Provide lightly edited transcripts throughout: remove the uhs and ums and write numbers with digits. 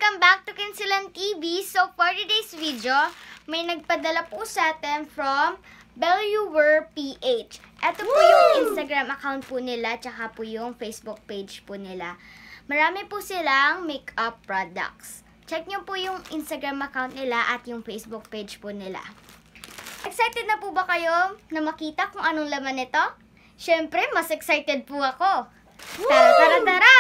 Welcome back to Kinsilan TV. So, for today's video, may nagpadala po sa atin from Belluwer PH. Ito po yung Instagram account po nila, tsaka po yung Facebook page po nila. Marami po silang makeup products. Check nyo po yung Instagram account nila at yung Facebook page po nila. Excited na po ba kayo na makita kung anong laman nito? Syempre, mas excited po ako. Tara, tara, tara!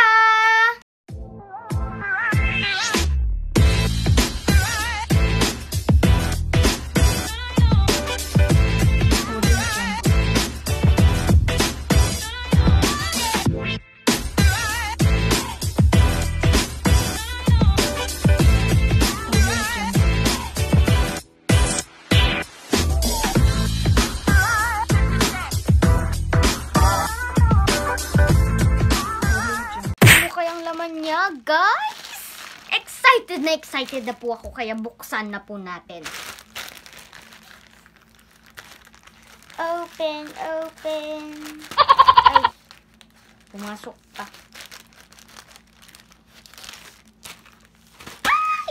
Niya, guys! Excited na po ako, kaya buksan na po natin. Open. Ay, pumasok pa. Ay!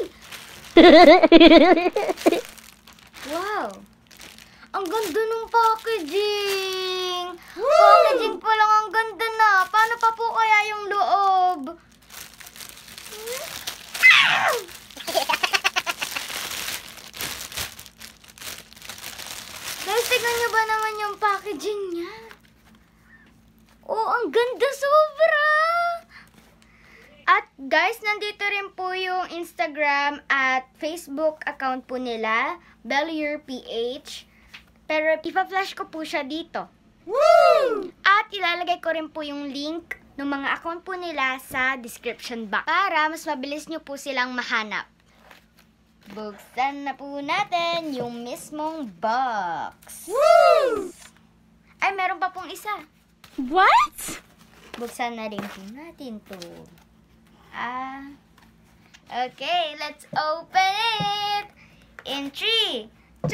Wow! Ang ganda ng packaging! Packaging pa lang ang ganda na. Paano pa po kaya yung loob? Guys, tignan nyo ba naman yung packaging niya? Oh, ang ganda sobra! At guys, nandito rin po yung Instagram at Facebook account po nila, Belluwer PH. Pero ipa-flash ko po siya dito. Woo! At ilalagay ko rin po yung link ng mga account po nila sa description box para mas mabilis nyo po silang mahanap. Buksan na po natin yung mismong box. Woo! Ay, meron pa pong isa. What? Buksan na rin po natin to. Okay, let's open it. In 3, 2,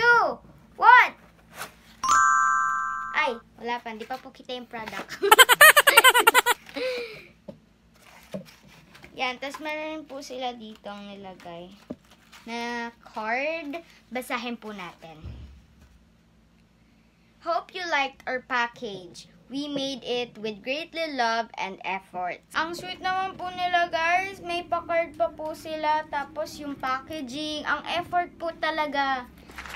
1. Ay, wala pa. Hindi pa po kita yung product. Yan, tapos meron po sila dito ang nilagay na card. Basahin po natin. Hope you liked our package. We made it with greatly love and effort. Ang sweet naman po nila, guys. May pa-card pa po sila. Tapos yung packaging. Ang effort po talaga.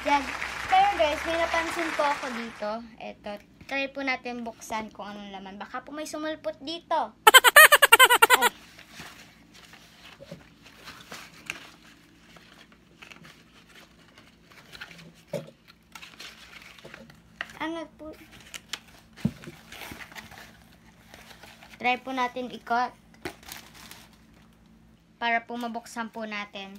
Yan. Pero guys, may napansin po ako dito. Eto. Try po natin buksan kung anong laman. Baka po may sumulpot dito. Ay. Ano po? Try po natin ikot. Para po mabuksan po natin.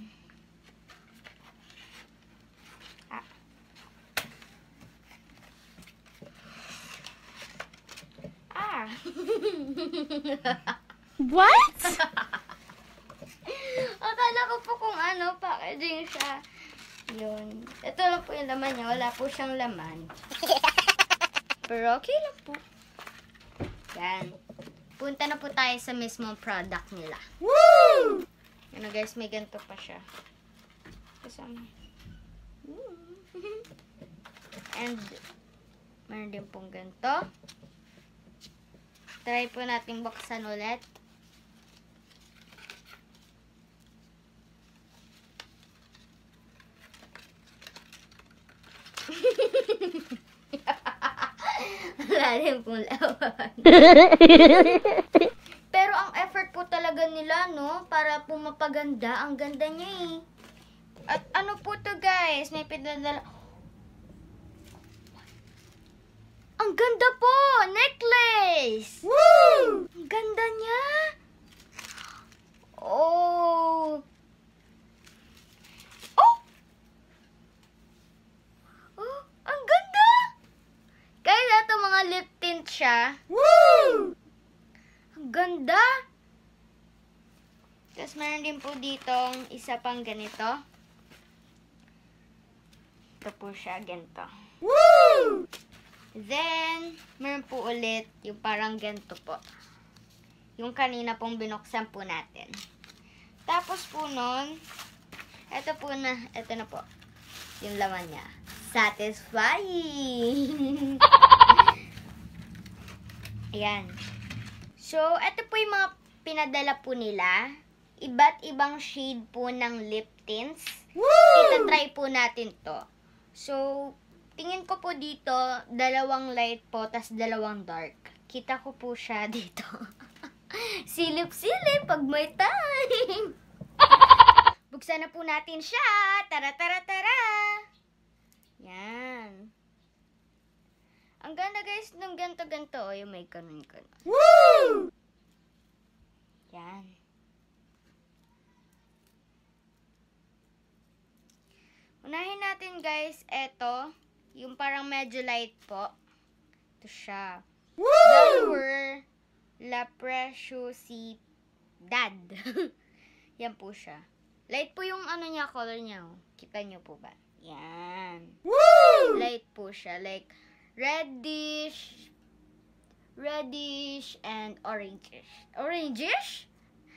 What? Akala ko po kung ano, packaging siya. Yun. Ito lang po yung laman niya. Wala po siyang laman. Pero okay lang po. Yan. Punta na po tayo sa mismong product nila. Woo! Ano guys, may ganito pa siya. Kasama. And, meron din pong ganito. Try po natin buksan ulit. Wala rin pong lawan. Pero ang effort po talaga nila, no? Para po mapaganda. Ang ganda niya eh. At ano po to guys? May pinadala. Ang ganda po! Necklace! Woo! Ang ganda niya! Oh! Oh! Oh! Ang ganda! Guys, ito mga lip tint siya. Woo! Ang ganda! Tapos meron din po ditong isa pang ganito. Ito po siya, ganito. Woo! Then, meron po ulit yung parang ganito po. Yung kanina pong binuksan po natin. Tapos po nun, ito na po. Yung laman niya. Satisfying! Ayan. So, ito po yung mga pinadala po nila. Iba't ibang shade po ng lip tints. Itatry po natin to. So, tingin ko po dito, 2 light po, tas 2 dark. Kita ko po siya dito. Silip-silip pag may time. Buksan na po natin siya. Tara, tara, tara. Yan. Ang ganda guys, nung ganto-ganto. O, yung may kanon-kanon. Woo! Yan. Unahin natin guys, eto. Yung parang medyo light po. Ito siya. Woo! La Preciosidad. Yan po siya. Light po yung ano niya, color niya. Oh. Kita niyo po ba? Yan. Woo! Light po siya. Like, reddish and orangish. Orangish?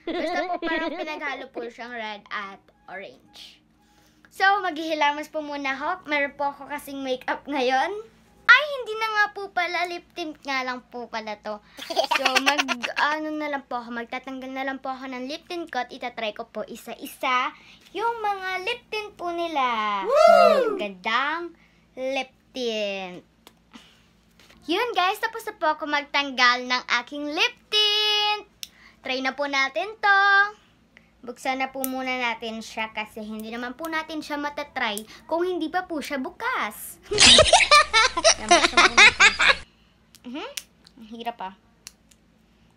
Basta po parang pinaghalo po siyang red at orange. So, maghihilamas po muna ako. Meron po ako kasing makeup ngayon. Ay, hindi na nga po pala. Lip tint nga lang po pala to. So, magtatanggal na lang po ako ng lip tint ko at itatry ko po isa-isa yung mga lip tint po nila. Magandang lip tint. Yun guys, tapos na po ako magtanggal ng aking lip tint. Try na po natin to. Buksan na po muna natin siya kasi hindi naman po natin siya matatry kung hindi pa po siya bukas. Yan, buksan po natin siya. Ang hirap pa.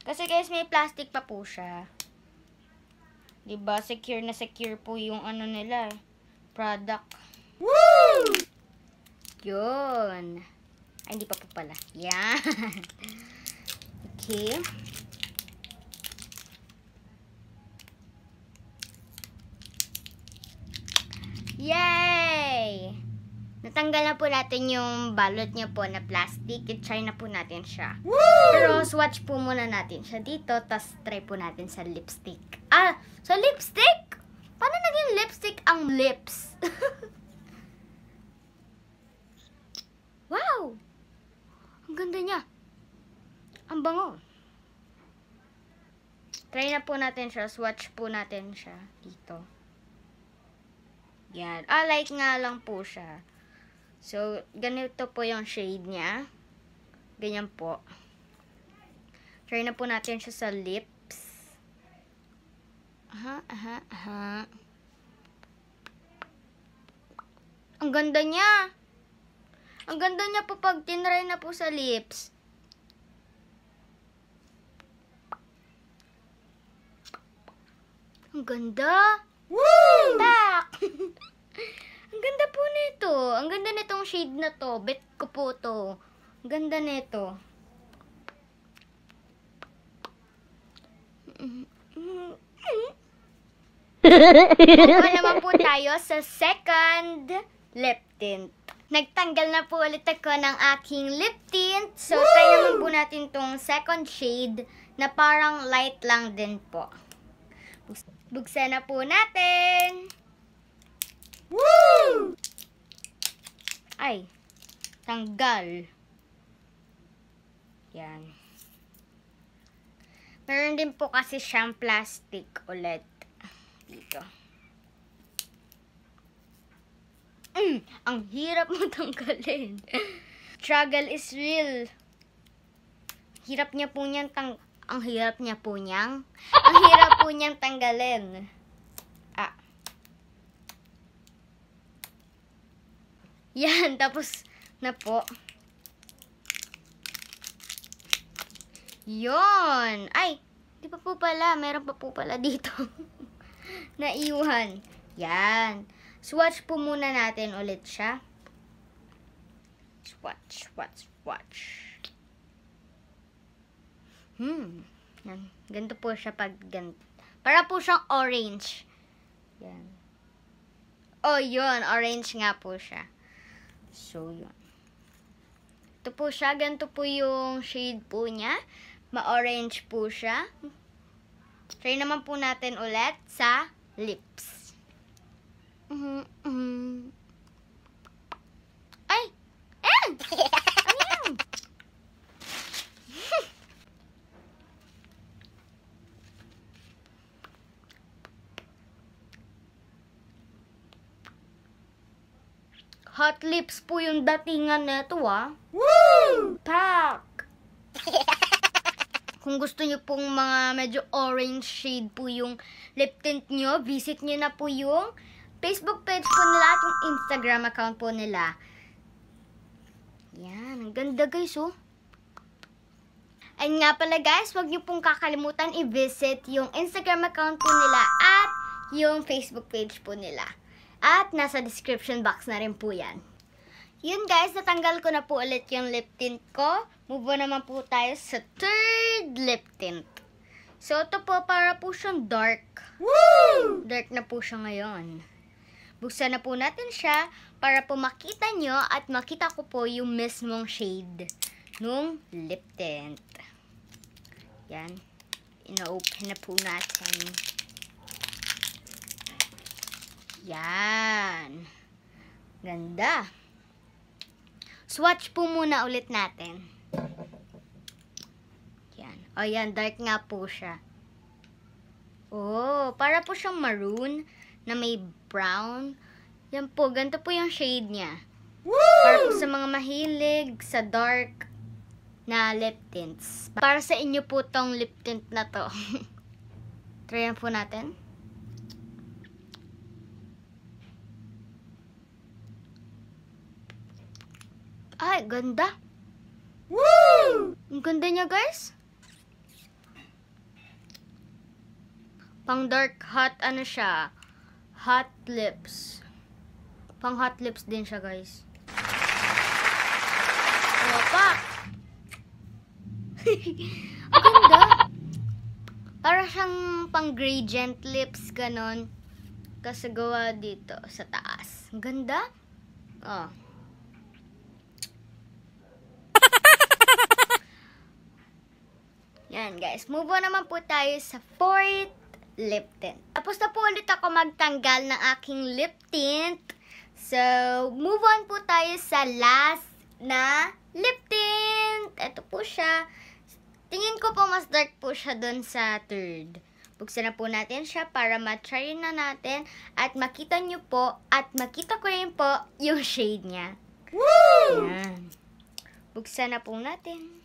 Kasi guys, may plastic pa po siya. Diba? Secure na secure po yung ano nila. Product. Woo! Yun. Ay, hindi pa po pala. Yan. Okay. Yay! Natanggal na po natin yung balot niya po na plastic. I-try na po natin siya. Woo! Pero swatch po muna natin siya dito. Tapos try po natin sa lipstick. Sa lipstick? Paano naging lipstick ang lips? Wow! Ang ganda niya. Ang bango. Try na po natin siya. Swatch po natin siya dito. Yan. Light nga lang po siya. So, ganito po yung shade niya. Ganyan po. Try na po natin siya sa lips. Ang ganda niya. Ang ganda niya po pag tinry na po sa lips. Ang ganda. Woo! Tak! Ang ganda po nito. Ang ganda nitong shade na to. Bet ko po to. Ang ganda nito. Kuha naman po tayo sa second lip tint. Nagtanggal na po ulit ako ng aking lip tint. So, try naman po natin tong second shade na parang light lang din po. Buksan na po natin. Woo! Ay, tanggal. Yan. Meron din po kasi siyang plastic ulit. Dito. Ang hirap mo tanggalin. Struggle is real. Hirap niya po niyang ang hirap po niyang tanggalin. Yan, tapos na po. Yon. Ay, di pa po pala. Meron pa po pala dito. Naiwan. Yan. Swatch po muna natin ulit siya. Swatch. Yan. Ganito po siya pag ganito. Para po siyang orange. Yan. Oh, yun. Orange nga po siya. So, yun. Ito po siya. Ganito po yung shade po niya. Ma-orange po siya. Try naman po natin ulit sa lips. Ay! Ano yan? Hot lips po yung datingan nito, ah. Woo! Pak! Kung gusto nyo pong mga medyo orange shade po yung lip tint nyo, visit nyo na po yung Facebook page po nila at yung Instagram account po nila. Yan, ang ganda guys, oh. And nga pala guys, huwag nyo pong kakalimutan i-visit yung Instagram account po nila at yung Facebook page po nila. At nasa description box na rin po yan. Yun guys, natanggal ko na po ulit yung lip tint ko. Move on naman po tayo sa third lip tint. So ito po, para po siyang dark. Woo! Dark na po siya ngayon. Buksan na po natin siya para po makita nyo at makita ko po yung mismong shade nung lip tint. Yan. Ina-open na po natin. Yan. Ganda. Swatch po muna ulit natin. Yan. O yan, dark nga po siya. Oh, para po siyang maroon na may brown. Yan po, ganito po yung shade niya. Woo! Para po sa mga mahilig sa dark na lip tints. Para sa inyo po tong lip tint na to. Tryan po natin. Ay, ganda. Woo! Ang ganda niya, guys. Pang dark hot, ano siya? Hot lips. Pang hot lips din siya, guys. Opa! Ang ganda. Para siyang pang gradient lips, ganon. Kasagawa dito sa taas. Ang ganda. Oh. Yan guys, move on naman po tayo sa fourth lip tint. Tapos na po ulit ako magtanggal ng aking lip tint. So, move on po tayo sa last na lip tint. Ito po siya. Tingin ko po mas dark po siya dun sa third. Buksan na po natin siya para matry na natin at makita nyo po at makita ko rin po yung shade niya. Woo! Yan. Buksan na po natin.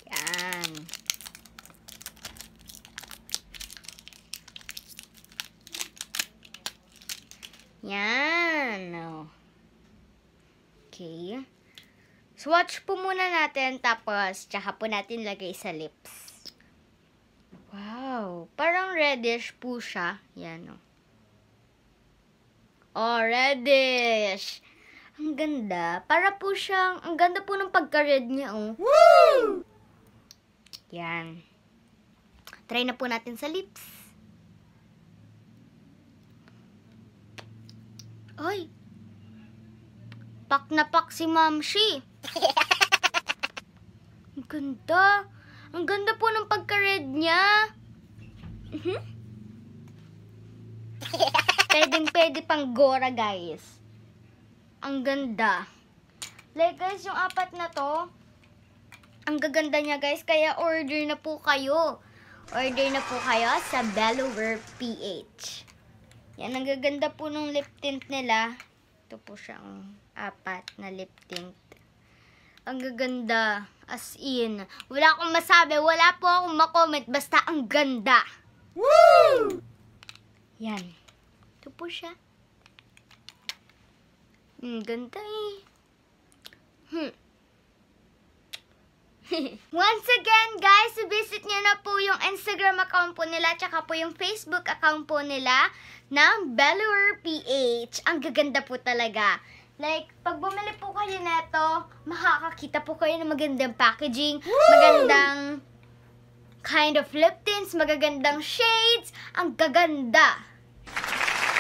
Yan. Yan. Okay. Swatch po muna natin, tapos tsaka po natin lagay sa lips. Wow. Parang reddish po siya. Yan, oh. Oh, reddish. Ang ganda. Para po siyang, ang ganda po ng pagka-red niya, oh. Woo! Yan. Try na po natin sa lips. Ay. Pak na pak si Mamshi. Ang ganda. Ang ganda po ng pagka-red niya. Pwedeng-pwede pang Gora, guys. Ang ganda. Like, guys, yung apat na to, ang gaganda niya, guys. Kaya order na po kayo. Order na po kayo sa Bellower PH. Yan, ang gaganda po ng lip tint nila. Ito po siyang apat na lip tint. Ang gaganda. As in. Wala akong masabi. Wala po akong makomment. Basta ang ganda. Woo! Yan. Ito po siya. Ganda eh. Once again, guys, visit nyo na po yung Instagram account po nila, tsaka po yung Facebook account po nila ng Bellower PH. Ang gaganda po talaga. Like, pag bumili po kayo neto, makakakita po kayo ng magandang packaging, magandang kind of lip tints, magagandang shades. Ang gaganda.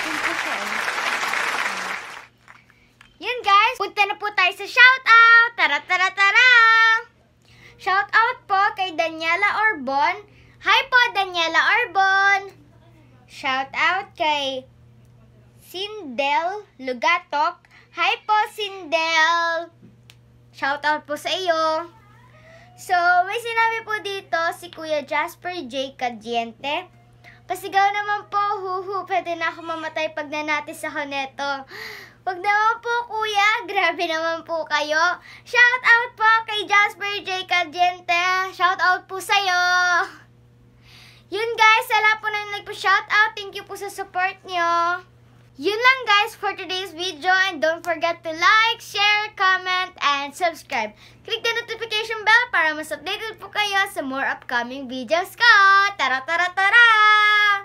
Yun po siya. Yun, guys. Punta na po tayo sa shoutout. Tara, tara, tara! Shout out po kay Daniela Orbon. Hi po, Daniela Orbon. Shout out kay Sindel Lugatok. Hi po, Sindel. Shout out po sa iyo. So, may sinabi po dito si Kuya Jasper J. Cadiente. Pasigaw naman po, huhu, pwede na ako mamatay pag nanatis ako neto. Wag naman po, kuya. Grabe naman po kayo. Shout out po kay Jasper J. Cadiente. Shout out po sa'yo. Yun guys, wala po na nagpo-shout out. Thank you po sa support nyo. Yun lang guys for today's video. And don't forget to like, share, comment, and subscribe. Click the notification bell para mas updated po kayo sa more upcoming videos ko. Tara, tara, tara!